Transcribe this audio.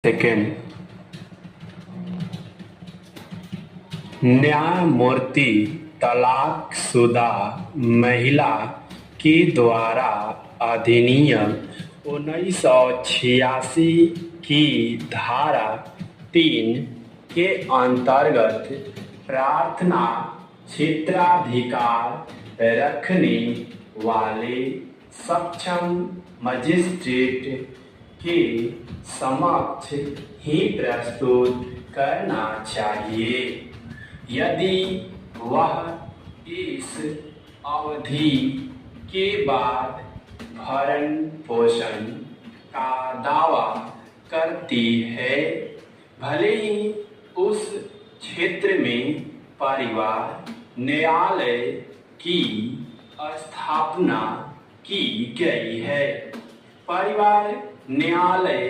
Second. न्यायमूर्ति तलाकशुदा महिला के द्वारा अधिनियम 1986 की धारा 3 के अंतर्गत प्रार्थना क्षेत्राधिकार रखने वाले सक्षम मजिस्ट्रेट के समक्ष ही प्रस्तुत करना चाहिए। यदि वह इस अवधि के बाद भरण पोषण का दावा करती है, भले ही उस क्षेत्र में परिवार न्यायालय की स्थापना की गई है। परिवार न्यायालय